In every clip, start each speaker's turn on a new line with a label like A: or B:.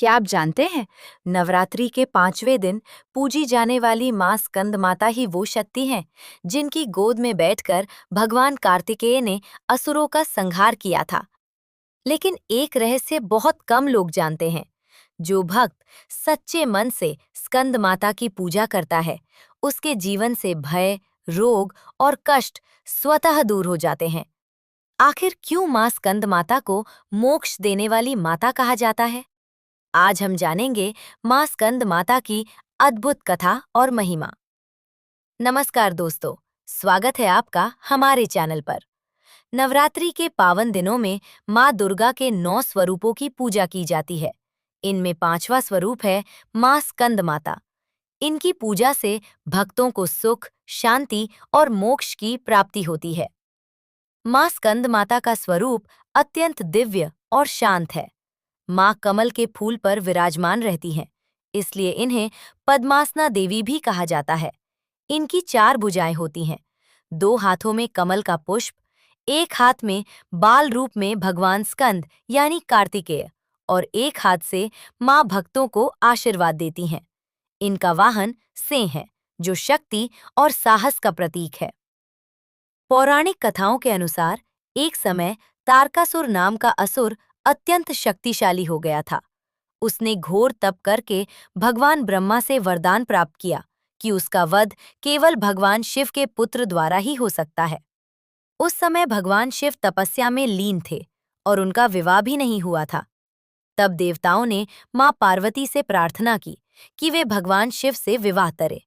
A: क्या आप जानते हैं, नवरात्रि के 5वें दिन पूजी जाने वाली माँ स्कंद माता ही वो शक्ति हैं जिनकी गोद में बैठकर भगवान कार्तिकेय ने असुरों का संहार किया था। लेकिन एक रहस्य बहुत कम लोग जानते हैं। जो भक्त सच्चे मन से स्कंद माता की पूजा करता है, उसके जीवन से भय, रोग और कष्ट स्वतः दूर हो जाते हैं। आखिर क्यों माँ स्कंद माता को मोक्ष देने वाली माता कहा जाता है? आज हम जानेंगे मां स्कंद माता की अद्भुत कथा और महिमा। नमस्कार दोस्तों, स्वागत है आपका हमारे चैनल पर। नवरात्रि के पावन दिनों में मां दुर्गा के 9 स्वरूपों की पूजा की जाती है। इनमें 5वां स्वरूप है मां स्कंद माता। इनकी पूजा से भक्तों को सुख, शांति और मोक्ष की प्राप्ति होती है। मां स्कंद माता का स्वरूप अत्यंत दिव्य और शांत है। मां कमल के फूल पर विराजमान रहती हैं, इसलिए इन्हें पद्मासना देवी भी कहा जाता है। इनकी 4 भुजाएं होती हैं, 2 हाथों में कमल का पुष्प, एक हाथ में बाल रूप में भगवान स्कंद यानी कार्तिकेय और एक हाथ से मां भक्तों को आशीर्वाद देती हैं। इनका वाहन सिंह है, जो शक्ति और साहस का प्रतीक है। पौराणिक कथाओं के अनुसार एक समय तारकासुर नाम का असुर अत्यंत शक्तिशाली हो गया था। उसने घोर तप करके भगवान ब्रह्मा से वरदान प्राप्त किया कि उसका वध केवल भगवान शिव के पुत्र द्वारा ही हो सकता है। उस समय भगवान शिव तपस्या में लीन थे और उनका विवाह भी नहीं हुआ था। तब देवताओं ने मां पार्वती से प्रार्थना की कि वे भगवान शिव से विवाह करें।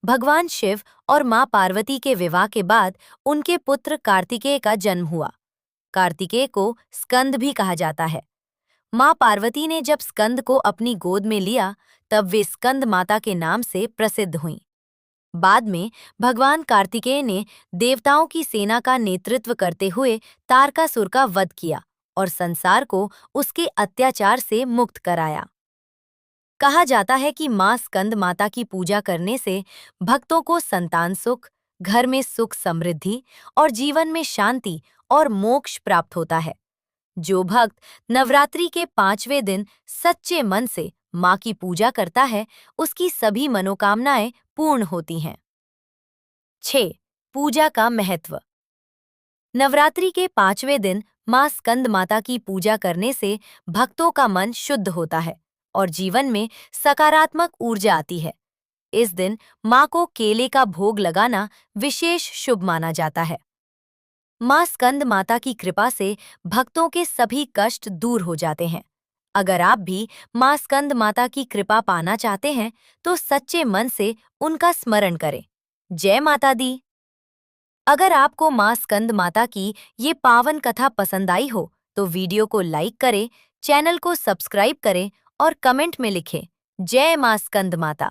A: भगवान शिव और मां पार्वती के विवाह के बाद उनके पुत्र कार्तिकेय का जन्म हुआ। कार्तिकेय को स्कंद भी कहा जाता है। मां पार्वती ने जब स्कंद को अपनी गोद में लिया, तब वे स्कंद माता के नाम से प्रसिद्ध हुईं। बाद में भगवान कार्तिकेय ने देवताओं की सेना का नेतृत्व करते हुए तारकासुर का वध किया और संसार को उसके अत्याचार से मुक्त कराया। कहा जाता है कि मां स्कंद माता की पूजा करने से भक्तों को संतान सुख, घर में सुख समृद्धि और जीवन में शांति और मोक्ष प्राप्त होता है। जो भक्त नवरात्रि के 5वें दिन सच्चे मन से मां की पूजा करता है, उसकी सभी मनोकामनाएं पूर्ण होती हैं। 6. पूजा का महत्व। नवरात्रि के 5वें दिन मां स्कंद माता की पूजा करने से भक्तों का मन शुद्ध होता है और जीवन में सकारात्मक ऊर्जा आती है। इस दिन मां को केले का भोग लगाना विशेष शुभ माना जाता है। मां स्कंद माता की कृपा से भक्तों के सभी कष्ट दूर हो जाते हैं। अगर आप भी मां स्कंद माता की कृपा पाना चाहते हैं, तो सच्चे मन से उनका स्मरण करें। जय माता दी। अगर आपको मां स्कंद माता की ये पावन कथा पसंद आई हो, तो वीडियो को लाइक करें, चैनल को सब्सक्राइब करें और कमेंट में लिखें, जय मां स्कंद माता।